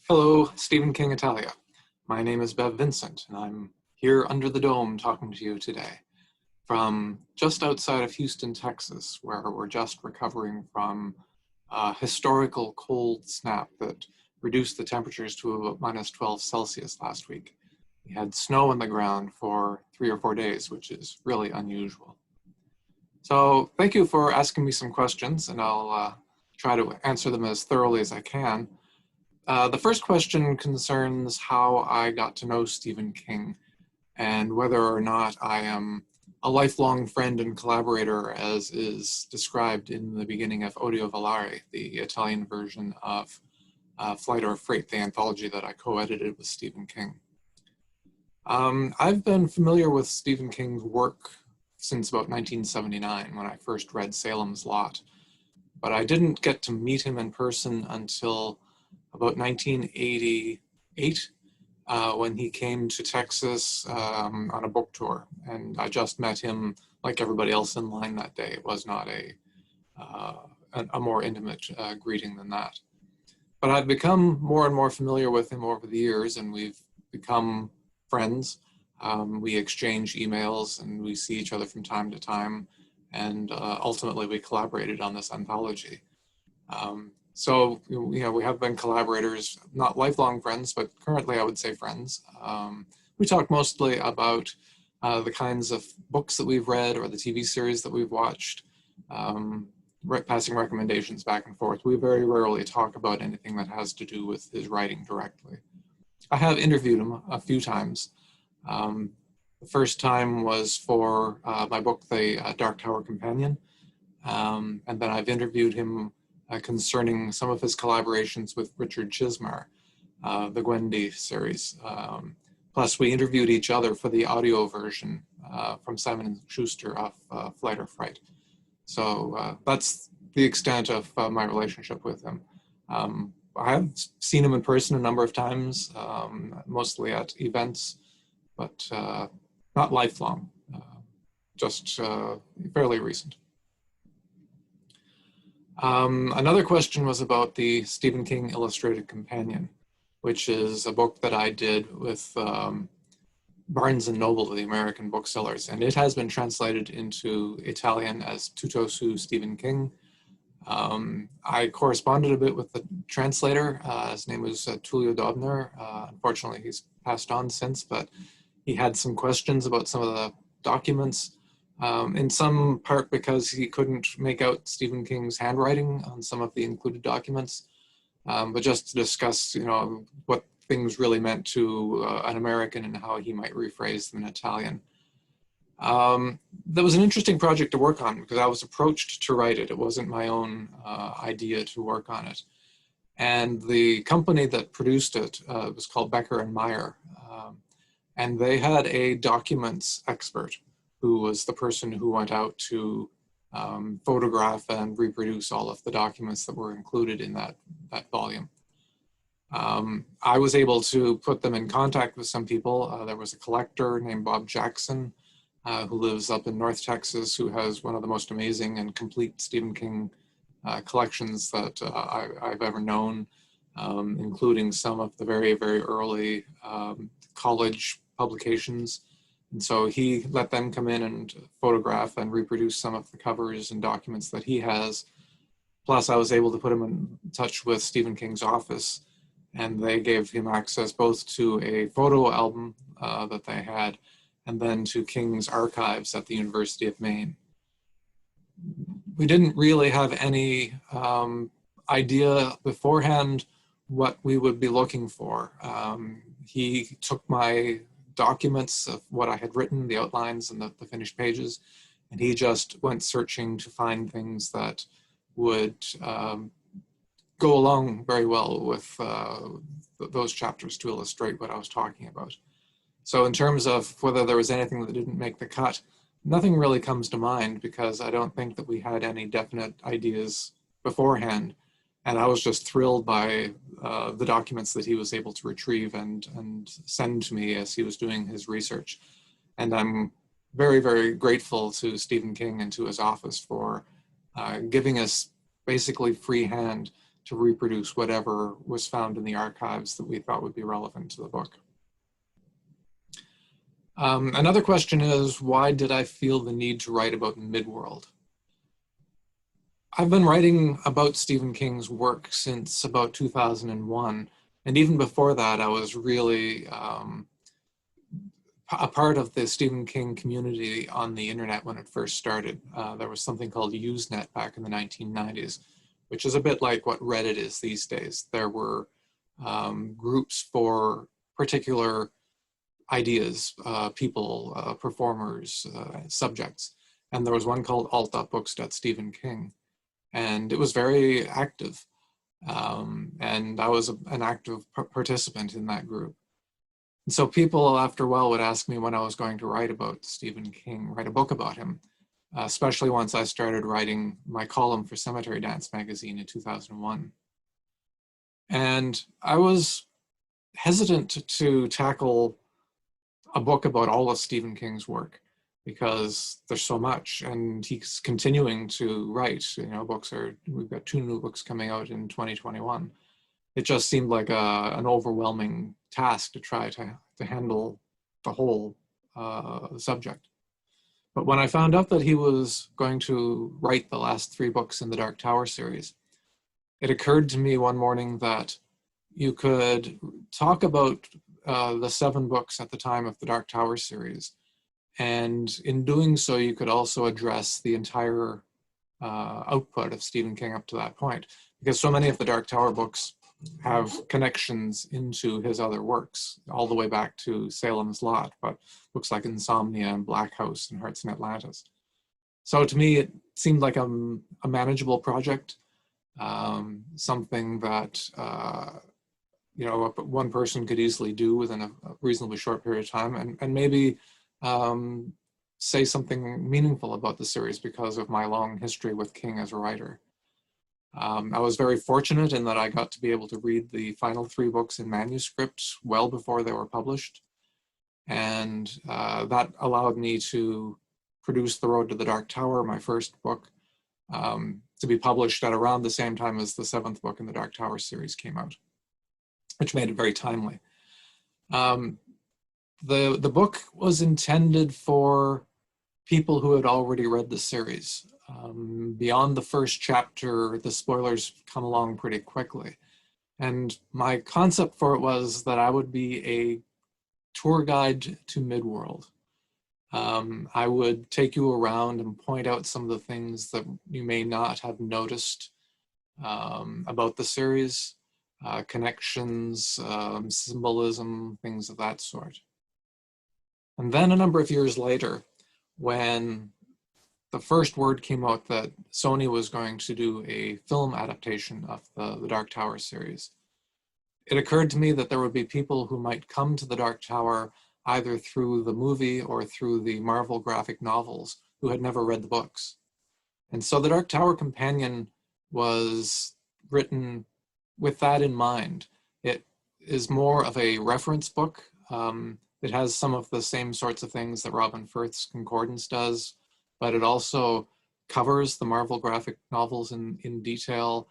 Hello, Stephen King-Italia. My name is Bev Vincent, and I'm here under the dome talking to you today from just outside of Houston, Texas, where we're just recovering from a historical cold snap that reduced the temperatures to about minus 12 Celsius last week. We had snow on the ground for 3 or 4 days, which is really unusual. So thank you for asking me some questions, and I'll try to answer them as thoroughly as I can. The first question concerns how I got to know Stephen King and whether or not I am a lifelong friend and collaborator, as is described in the beginning of Odio Volare, the Italian version of Flight or Freight, the anthology that I co-edited with Stephen King. I've been familiar with Stephen King's work since about 1979, when I first read Salem's Lot, but I didn't get to meet him in person until about 1988, when he came to Texas on a book tour, and I just met him like everybody else in line that day. It was not a more intimate greeting than that. But I've become more and more familiar with him over the years, and we've become friends. We exchange emails, and we see each other from time to time, and ultimately we collaborated on this anthology. So, you know, we have been collaborators, not lifelong friends, but currently I would say friends. We talk mostly about the kinds of books that we've read or the TV series that we've watched, passing recommendations back and forth. We very rarely talk about anything that has to do with his writing directly. I have interviewed him a few times. The first time was for my book, The Dark Tower Companion, and then I've interviewed him concerning some of his collaborations with Richard Chizmar, the Gwendy series. Plus, we interviewed each other for the audio version from Simon & Schuster of Flight or Fright. So that's the extent of my relationship with him. I have seen him in person a number of times, mostly at events, but not lifelong, just fairly recent. Another question was about the Stephen King Illustrated Companion, which is a book that I did with Barnes & Noble, the American booksellers, and it has been translated into Italian as Tutto su Stephen King. I corresponded a bit with the translator. His name was Tullio Dobner. Unfortunately, he's passed on since, but he had some questions about some of the documents. In some part because he couldn't make out Stephen King's handwriting on some of the included documents, but just to discuss, you know, what things really meant to an American and how he might rephrase them in Italian. That was an interesting project to work on because I was approached to write it. It wasn't my own idea to work on it. And the company that produced it was called Becker and Meyer. And they had a documents expert who was the person who went out to photograph and reproduce all of the documents that were included in that volume. I was able to put them in contact with some people. There was a collector named Bob Jackson who lives up in North Texas, who has one of the most amazing and complete Stephen King collections that I've ever known, including some of the very, very early college publications. And so he let them come in and photograph and reproduce some of the covers and documents that he has. Plus, I was able to put him in touch with Stephen King's office, and they gave him access both to a photo album that they had, and then to King's archives at the University of Maine. We didn't really have any idea beforehand what we would be looking for. He took my documents of what I had written, the outlines and the finished pages, and he just went searching to find things that would go along very well with those chapters to illustrate what I was talking about. So in terms of whether there was anything that didn't make the cut, nothing really comes to mind because I don't think that we had any definite ideas beforehand. And I was just thrilled by the documents that he was able to retrieve and send to me as he was doing his research. And I'm very, very grateful to Stephen King and to his office for giving us basically free hand to reproduce whatever was found in the archives that we thought would be relevant to the book. Another question is, why did I feel the need to write about Midworld? I've been writing about Stephen King's work since about 2001, and even before that, I was really a part of the Stephen King community on the internet when it first started. There was something called Usenet back in the 1990s, which is a bit like what Reddit is these days. There were groups for particular ideas, people, performers, subjects. And there was one called alt.books.Stephen King. And it was very active. And I was an active participant in that group. And so people after a while would ask me when I was going to write about Stephen King, write a book about him, especially once I started writing my column for Cemetery Dance magazine in 2001. And I was hesitant to tackle a book about all of Stephen King's work because there's so much, and he's continuing to write. You know, we've got 2 new books coming out in 2021. It just seemed like an overwhelming task to try to handle the whole subject. But when I found out that he was going to write the last 3 books in the Dark Tower series, it occurred to me one morning that you could talk about the 7 books at the time of the Dark Tower series. And in doing so, you could also address the entire output of Stephen King up to that point, because so many of the Dark Tower books have connections into his other works, all the way back to Salem's Lot, but books like Insomnia and Black House and Hearts in Atlantis. So to me, it seemed like a manageable project, something that you know, one person could easily do within a reasonably short period of time, and maybe say something meaningful about the series because of my long history with King as a writer. I was very fortunate in that I got to be able to read the final 3 books in manuscript well before they were published. And that allowed me to produce The Road to the Dark Tower, my first book, to be published at around the same time as the 7th book in the Dark Tower series came out, which made it very timely. The book was intended for people who had already read the series. Beyond the first chapter, the spoilers come along pretty quickly. And my concept for it was that I would be a tour guide to Midworld. I would take you around and point out some of the things that you may not have noticed about the series, connections, symbolism, things of that sort. And then a number of years later, when the first word came out that Sony was going to do a film adaptation of the Dark Tower series, it occurred to me that there would be people who might come to the Dark Tower either through the movie or through the Marvel graphic novels who had never read the books. And so the Dark Tower Companion was written with that in mind. It is more of a reference book. It has some of the same sorts of things that Robin Firth's Concordance does, but it also covers the Marvel graphic novels in detail.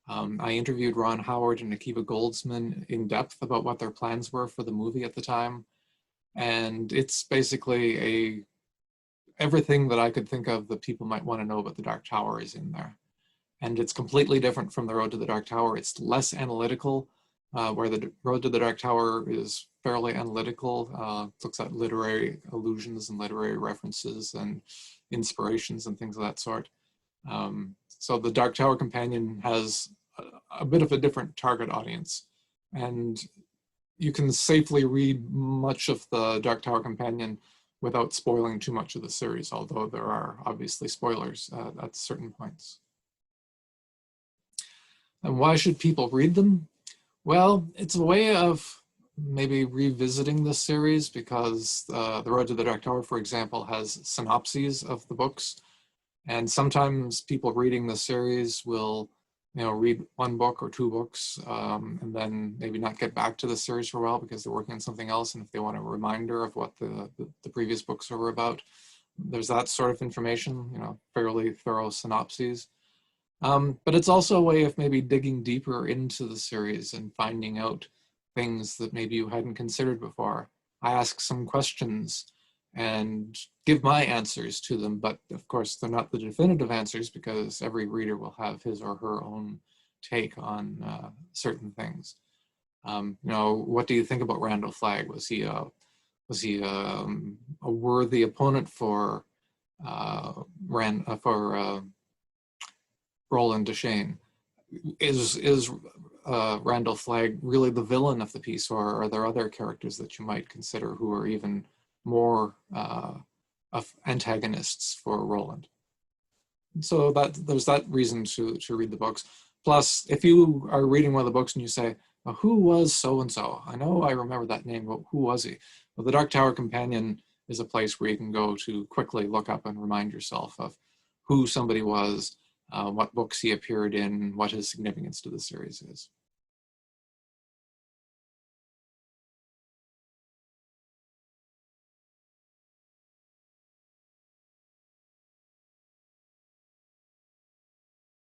I interviewed Ron Howard and Akiva Goldsman in depth about what their plans were for the movie at the time. And it's basically everything that I could think of that people might want to know about the Dark Tower is in there. And it's completely different from The Road to the Dark Tower. It's less analytical, where the Road to the Dark Tower is fairly analytical, looks at literary allusions and literary references and inspirations and things of that sort. So the Dark Tower Companion has a bit of a different target audience. And you can safely read much of the Dark Tower Companion without spoiling too much of the series, although there are obviously spoilers at certain points. And why should people read them? Well, it's a way of maybe revisiting the series because The Road to the Dark Tower, for example, has synopses of the books. And sometimes people reading the series will, read 1 book or 2 books and then maybe not get back to the series for a while because they're working on something else. And if they want a reminder of what the previous books were about, there's that sort of information, fairly thorough synopses. But it's also a way of maybe digging deeper into the series and finding out things that maybe you hadn't considered before. I ask some questions and give my answers to them, but of course they're not the definitive answers because every reader will have his or her own take on certain things. What do you think about Randall Flagg? Was he a worthy opponent for Roland Deschain? Is Randall Flagg really the villain of the piece, or are there other characters that you might consider who are even more of antagonists for Roland? So there's that reason to read the books. Plus, if you are reading one of the books and you say, well, who was so-and-so? I know I remember that name, but who was he? Well, the Dark Tower Companion is a place where you can go to quickly look up and remind yourself of who somebody was, what books he appeared in, what his significance to the series is.